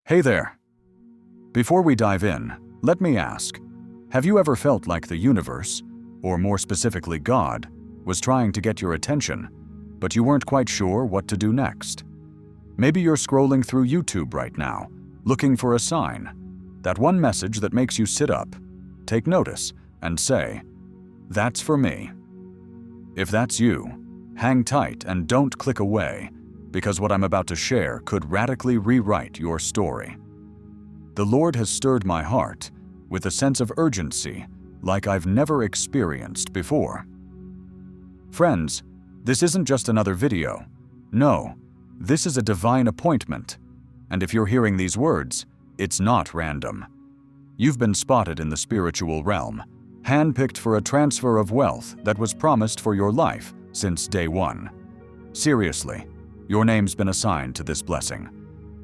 Hey there. Before we dive in, let me ask, have you ever felt like the universe, or more specifically God, was trying to get your attention, but you weren't quite sure what to do next? Maybe you're scrolling through YouTube right now, looking for a sign, that one message that makes you sit up, take notice, and say, "That's for me." If that's you, hang tight and don't click away, because what I'm about to share could radically rewrite your story. The Lord has stirred my heart with a sense of urgency like I've never experienced before. Friends, this isn't just another video. No, this is a divine appointment. And if you're hearing these words, it's not random. You've been spotted in the spiritual realm, handpicked for a transfer of wealth that was promised for your life since day one. Seriously, your name's been assigned to this blessing.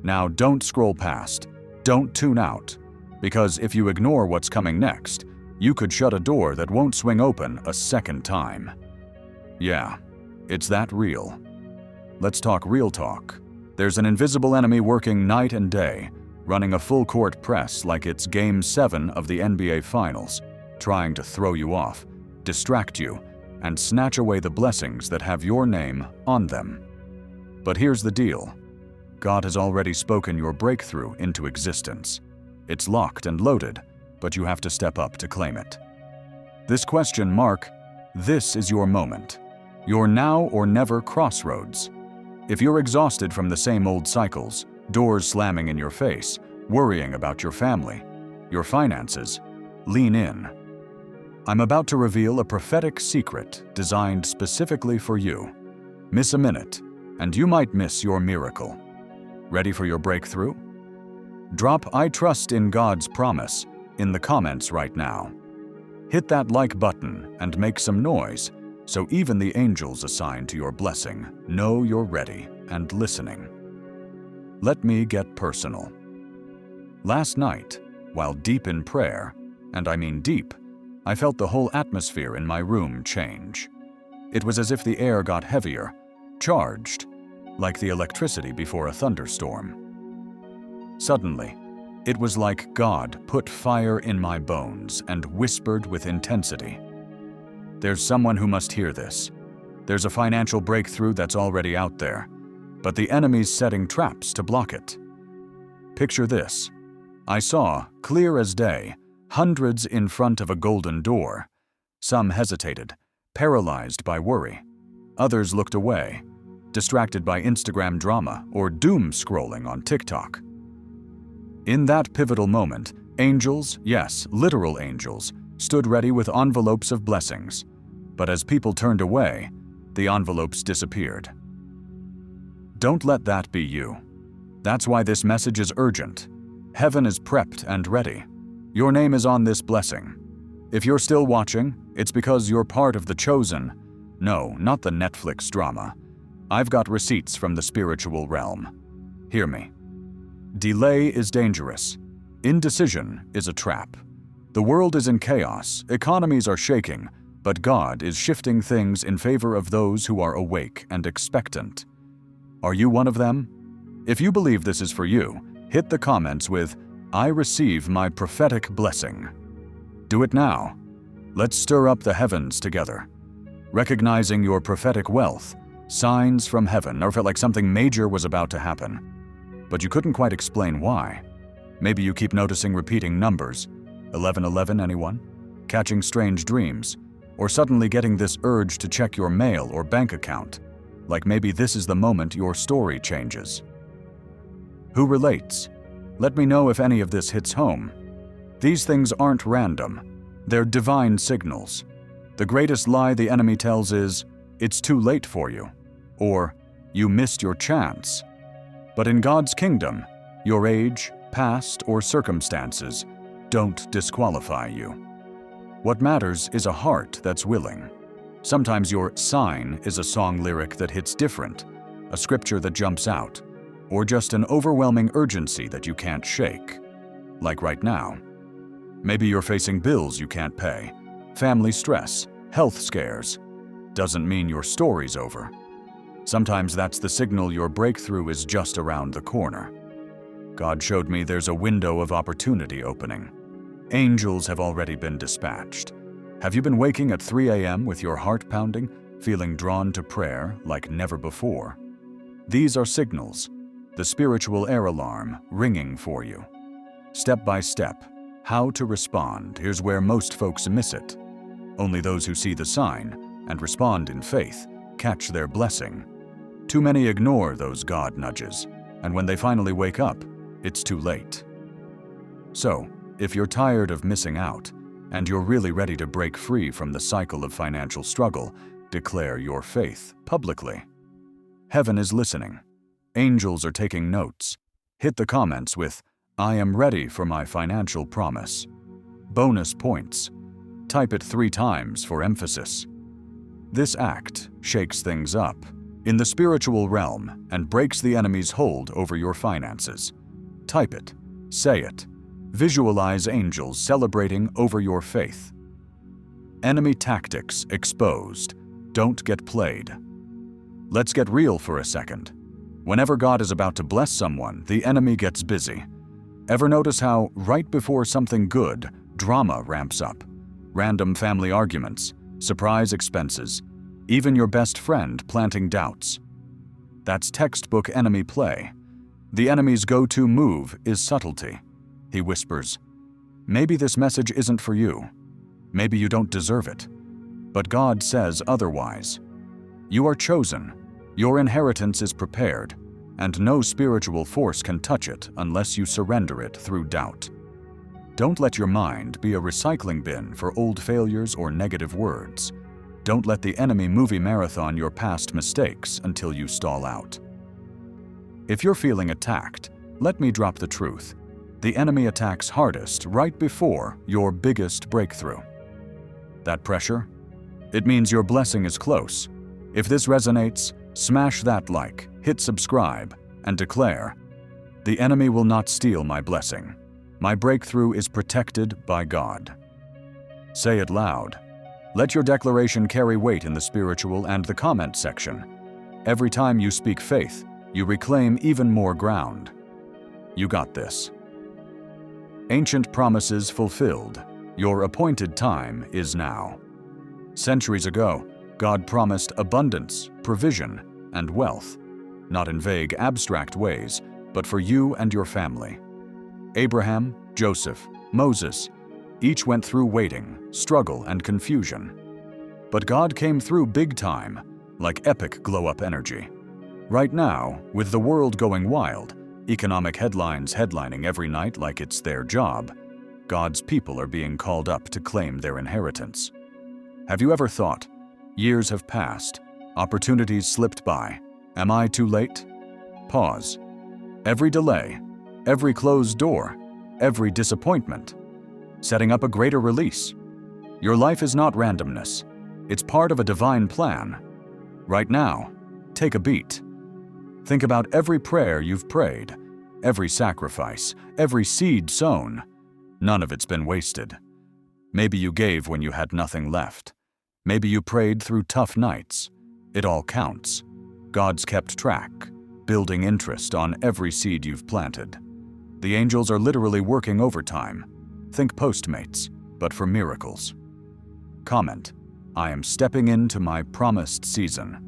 Now don't scroll past, don't tune out, because if you ignore what's coming next, you could shut a door that won't swing open a second time. Yeah, it's that real. Let's talk real talk. There's an invisible enemy working night and day, running a full-court press like it's Game 7 of the NBA Finals, trying to throw you off, distract you, and snatch away the blessings that have your name on them. But here's the deal. God has already spoken your breakthrough into existence. It's locked and loaded, but you have to step up to claim it. This question mark, this is your moment. Your now or never crossroads. If you're exhausted from the same old cycles, doors slamming in your face, worrying about your family, your finances, lean in. I'm about to reveal a prophetic secret designed specifically for you. Miss a minute, and you might miss your miracle. Ready for your breakthrough? Drop "I trust in God's promise" in the comments right now. Hit that like button and make some noise so even the angels assigned to your blessing know you're ready and listening. Let me get personal. Last night, while deep in prayer, and I mean deep, I felt the whole atmosphere in my room change. It was as if the air got heavier, charged, like the electricity before a thunderstorm. Suddenly, it was like God put fire in my bones and whispered with intensity. There's someone who must hear this. There's a financial breakthrough that's already out there, but the enemy's setting traps to block it. Picture this. I saw, clear as day, hundreds in front of a golden door. Some hesitated, paralyzed by worry. Others looked away, distracted by Instagram drama or doom scrolling on TikTok. In that pivotal moment, angels, yes, literal angels, stood ready with envelopes of blessings. But as people turned away, the envelopes disappeared. Don't let that be you. That's why this message is urgent. Heaven is prepped and ready. Your name is on this blessing. If you're still watching, it's because you're part of the chosen. No, not the Netflix drama. I've got receipts from the spiritual realm. Hear me. Delay is dangerous. Indecision is a trap. The world is in chaos, economies are shaking, but God is shifting things in favor of those who are awake and expectant. Are you one of them? If you believe this is for you, hit the comments with, "I receive my prophetic blessing." Do it now. Let's stir up the heavens together. Recognizing your prophetic wealth, signs from heaven, or felt like something major was about to happen, but you couldn't quite explain why. Maybe you keep noticing repeating numbers, 1111, anyone? Catching strange dreams, or suddenly getting this urge to check your mail or bank account, like maybe this is the moment your story changes. Who relates? Let me know if any of this hits home. These things aren't random. They're divine signals. The greatest lie the enemy tells is, "It's too late for you," or "You missed your chance." But in God's kingdom, your age, past, or circumstances don't disqualify you. What matters is a heart that's willing. Sometimes your sign is a song lyric that hits different, a scripture that jumps out, or just an overwhelming urgency that you can't shake. Like right now. Maybe you're facing bills you can't pay, family stress, health scares. Doesn't mean your story's over. Sometimes that's the signal your breakthrough is just around the corner. God showed me there's a window of opportunity opening. Angels have already been dispatched. Have you been waking at 3 a.m. with your heart pounding, feeling drawn to prayer like never before? These are signals, the spiritual air alarm ringing for you. Step by step, how to respond. Here's where most folks miss it. Only those who see the sign and respond in faith catch their blessing. Too many ignore those God nudges, and when they finally wake up, it's too late. So, if you're tired of missing out, and you're really ready to break free from the cycle of financial struggle, declare your faith publicly. Heaven is listening. Angels are taking notes. Hit the comments with, "I am ready for my financial promise." Bonus points. Type it 3 times for emphasis. This act shakes things up in the spiritual realm and breaks the enemy's hold over your finances. Type it, say it, visualize angels celebrating over your faith. Enemy tactics exposed. Don't get played. Let's get real for a second. Whenever God is about to bless someone, the enemy gets busy. Ever notice how, right before something good, drama ramps up? Random family arguments, surprise expenses, even your best friend planting doubts. That's textbook enemy play. The enemy's go-to move is subtlety. He whispers, "Maybe this message isn't for you. Maybe you don't deserve it." But God says otherwise. You are chosen. Your inheritance is prepared, and no spiritual force can touch it unless you surrender it through doubt. Don't let your mind be a recycling bin for old failures or negative words. Don't let the enemy movie marathon your past mistakes until you stall out. If you're feeling attacked, let me drop the truth. The enemy attacks hardest right before your biggest breakthrough. That pressure? It means your blessing is close. If this resonates, smash that like, hit subscribe, and declare, "The enemy will not steal my blessing. My breakthrough is protected by God." Say it loud. Let your declaration carry weight in the spiritual and the comment section. Every time you speak faith, you reclaim even more ground. You got this. Ancient promises fulfilled. Your appointed time is now. Centuries ago, God promised abundance, provision, and wealth, not in vague, abstract ways, but for you and your family. Abraham, Joseph, Moses, each went through waiting, struggle, and confusion. But God came through big time, like epic glow-up energy. Right now, with the world going wild, economic headlines headlining every night like it's their job, God's people are being called up to claim their inheritance. Have you ever thought, years have passed, opportunities slipped by, am I too late? Pause. Every delay, every closed door, every disappointment, setting up a greater release. Your life is not randomness. It's part of a divine plan. Right now, take a beat. Think about every prayer you've prayed, every sacrifice, every seed sown. None of it's been wasted. Maybe you gave when you had nothing left. Maybe you prayed through tough nights. It all counts. God's kept track, building interest on every seed you've planted. The angels are literally working overtime. Think Postmates, but for miracles. Comment, "I am stepping into my promised season."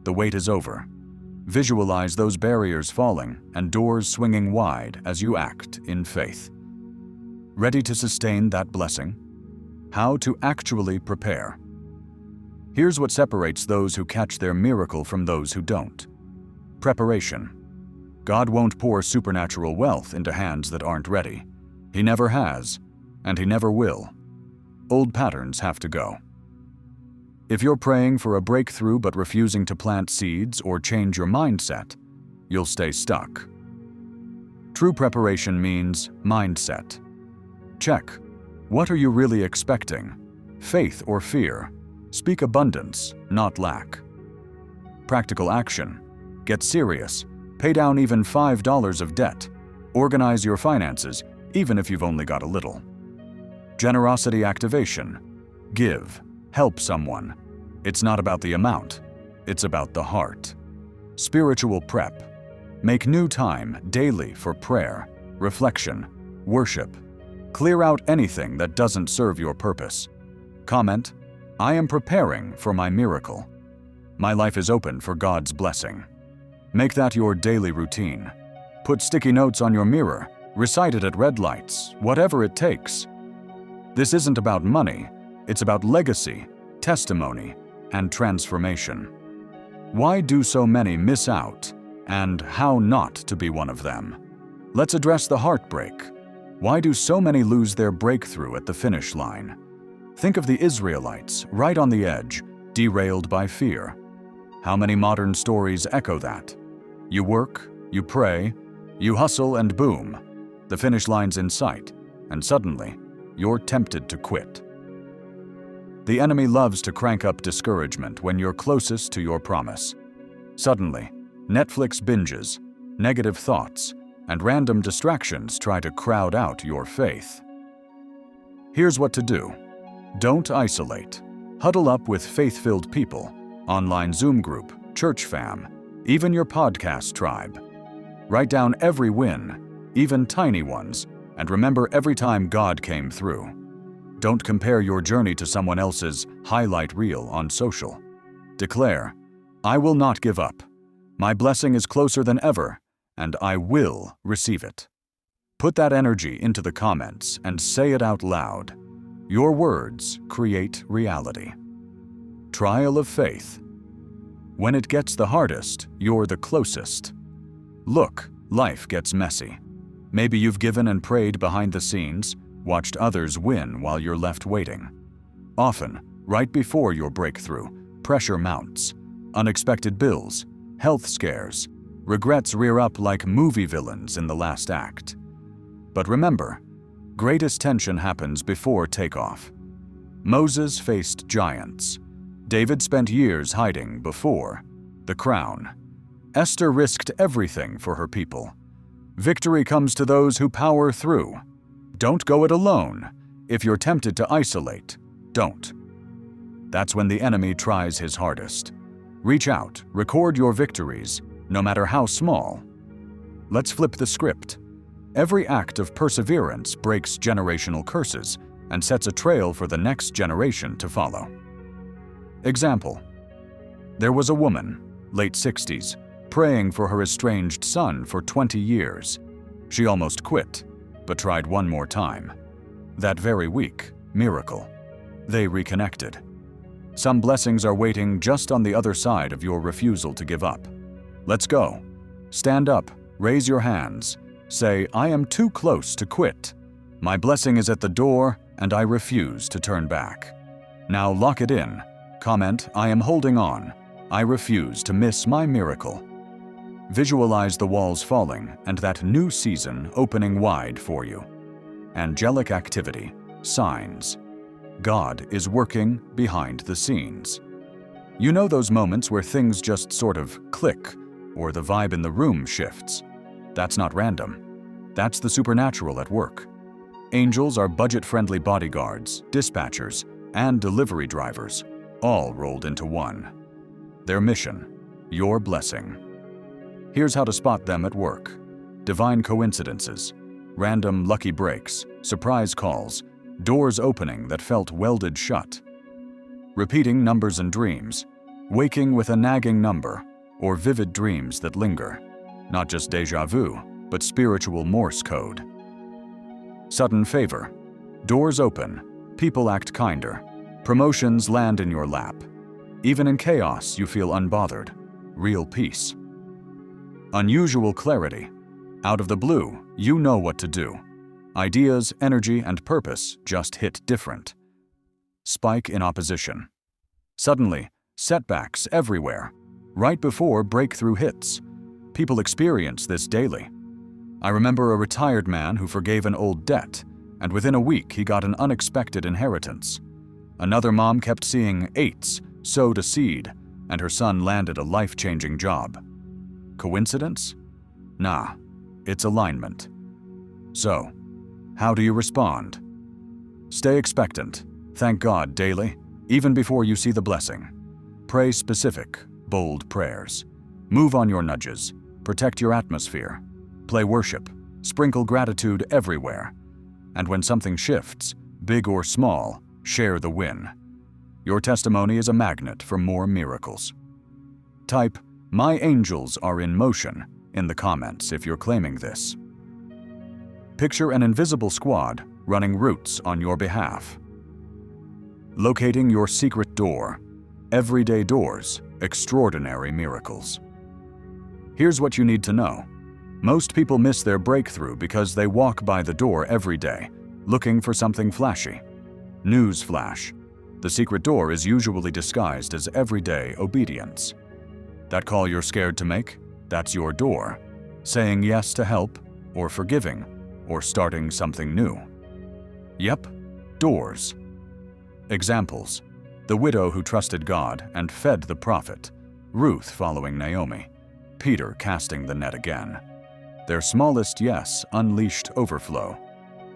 The wait is over. Visualize those barriers falling and doors swinging wide as you act in faith. Ready to sustain that blessing? How to actually prepare. Here's what separates those who catch their miracle from those who don't. Preparation. God won't pour supernatural wealth into hands that aren't ready. He never has, and He never will. Old patterns have to go. If you're praying for a breakthrough but refusing to plant seeds or change your mindset, you'll stay stuck. True preparation means mindset. Check. What are you really expecting? Faith or fear? Speak abundance, not lack. Practical action. Get serious. Pay down even $5 of debt. Organize your finances, even if you've only got a little. Generosity activation. Give. Help someone. It's not about the amount. It's about the heart. Spiritual prep. Make new time daily for prayer, reflection, worship. Clear out anything that doesn't serve your purpose. Comment, "I am preparing for my miracle. My life is open for God's blessing." Make that your daily routine. Put sticky notes on your mirror, recite it at red lights, whatever it takes. This isn't about money, it's about legacy, testimony, and transformation. Why do so many miss out, and how not to be one of them? Let's address the heartbreak. Why do so many lose their breakthrough at the finish line? Think of the Israelites, right on the edge, derailed by fear. How many modern stories echo that? You work, you pray, you hustle, and boom, the finish line's in sight, and suddenly, you're tempted to quit. The enemy loves to crank up discouragement when you're closest to your promise. Suddenly, Netflix binges, negative thoughts, and random distractions try to crowd out your faith. Here's what to do. Don't isolate. Huddle up with faith-filled people, online Zoom group, church fam, even your podcast tribe. Write down every win, even tiny ones, and remember every time God came through. Don't compare your journey to someone else's highlight reel on social. Declare, "I will not give up. My blessing is closer than ever, and I will receive it." Put that energy into the comments and say it out loud. Your words create reality. Trial of faith. When it gets the hardest, you're the closest. Look, life gets messy. Maybe you've given and prayed behind the scenes, watched others win while you're left waiting. Often, right before your breakthrough, pressure mounts. Unexpected bills, health scares, regrets rear up like movie villains in the last act. But remember, greatest tension happens before takeoff. Moses faced giants. David spent years hiding before the crown. Esther risked everything for her people. Victory comes to those who power through. Don't go it alone. If you're tempted to isolate, don't. That's when the enemy tries his hardest. Reach out, record your victories, no matter how small. Let's flip the script. Every act of perseverance breaks generational curses and sets a trail for the next generation to follow. Example. There was a woman, late 60s, praying for her estranged son for 20 years. She almost quit, but tried one more time. That very week, miracle. They reconnected. Some blessings are waiting just on the other side of your refusal to give up. Let's go. Stand up, raise your hands. Say, "I am too close to quit. My blessing is at the door, and I refuse to turn back." Now lock it in. Comment, "I am holding on. I refuse to miss my miracle." Visualize the walls falling and that new season opening wide for you. Angelic activity, signs. God is working behind the scenes. You know those moments where things just sort of click, or the vibe in the room shifts. That's not random. That's the supernatural at work. Angels are budget-friendly bodyguards, dispatchers, and delivery drivers, all rolled into one. Their mission, your blessing. Here's how to spot them at work. Divine coincidences, random lucky breaks, surprise calls, doors opening that felt welded shut. Repeating numbers and dreams, waking with a nagging number, or vivid dreams that linger. Not just déjà vu, but spiritual Morse code. Sudden favor. Doors open, people act kinder, promotions land in your lap. Even in chaos, you feel unbothered. Real peace. Unusual clarity. Out of the blue, you know what to do. Ideas, energy, and purpose just hit different. Spike in opposition. Suddenly, setbacks everywhere. Right before breakthrough hits. People experience this daily. I remember a retired man who forgave an old debt, and within a week he got an unexpected inheritance. Another mom kept seeing 8s, sowed a seed, and her son landed a life-changing job. Coincidence? Nah, it's alignment. So, how do you respond? Stay expectant. Thank God daily, even before you see the blessing. Pray specific, bold prayers. Move on your nudges. Protect your atmosphere. Play worship. Sprinkle gratitude everywhere. And when something shifts, big or small, share the win. Your testimony is a magnet for more miracles. Type, "My angels are in motion," in the comments if you're claiming this. Picture an invisible squad running routes on your behalf. Locating your secret door. Everyday doors, extraordinary miracles. Here's what you need to know. Most people miss their breakthrough because they walk by the door every day, looking for something flashy. Newsflash: the secret door is usually disguised as everyday obedience. That call you're scared to make? That's your door, saying yes to help, or forgiving, or starting something new. Yep, doors. Examples: the widow who trusted God and fed the prophet, Ruth following Naomi, Peter casting the net again. Their smallest yes unleashed overflow.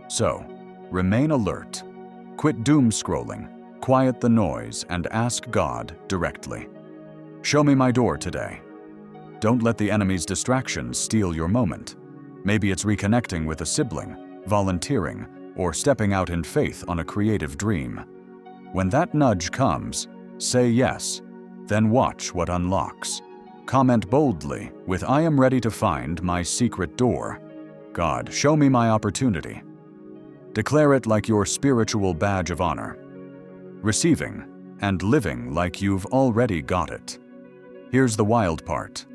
So, remain alert. Quit doom scrolling, quiet the noise, and ask God directly. Show me my door today. Don't let the enemy's distractions steal your moment. Maybe it's reconnecting with a sibling, volunteering, or stepping out in faith on a creative dream. When that nudge comes, say yes, then watch what unlocks. Comment boldly with "I am ready to find my secret door." God, show me my opportunity. Declare it like your spiritual badge of honor. Receiving and living like you've already got it. Here's the wild part.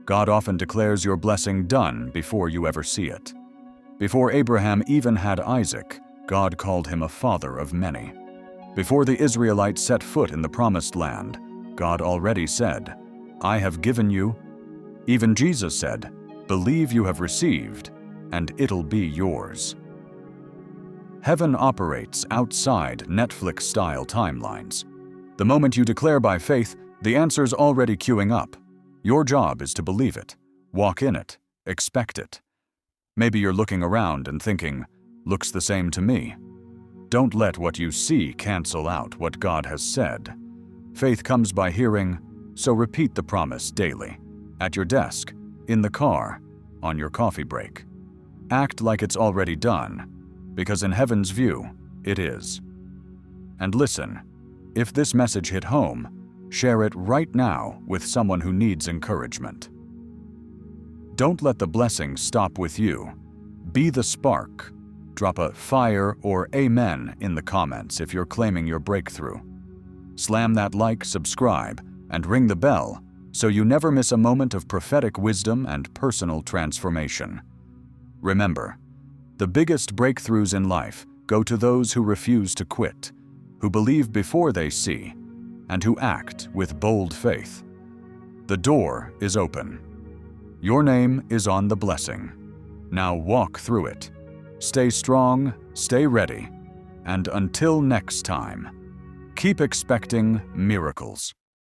God often declares your blessing done before you ever see it. Before Abraham even had Isaac, God called him a father of many. Before the Israelites set foot in the promised land, God already said, "I have given you." Even Jesus said, "Believe you have received, and it'll be yours." Heaven operates outside Netflix-style timelines. The moment you declare by faith, the answer's already queuing up. Your job is to believe it, walk in it, expect it. Maybe you're looking around and thinking, "Looks the same to me." Don't let what you see cancel out what God has said. Faith comes by hearing, so repeat the promise daily. At your desk, in the car, on your coffee break. Act like it's already done, because in heaven's view, it is. And listen, if this message hit home, share it right now with someone who needs encouragement. Don't let the blessing stop with you. Be the spark. Drop a fire or amen in the comments if you're claiming your breakthrough. Slam that like, subscribe, and ring the bell so you never miss a moment of prophetic wisdom and personal transformation. Remember, the biggest breakthroughs in life go to those who refuse to quit, who believe before they see, and who act with bold faith. The door is open. Your name is on the blessing. Now walk through it. Stay strong, stay ready, and until next time, keep expecting miracles.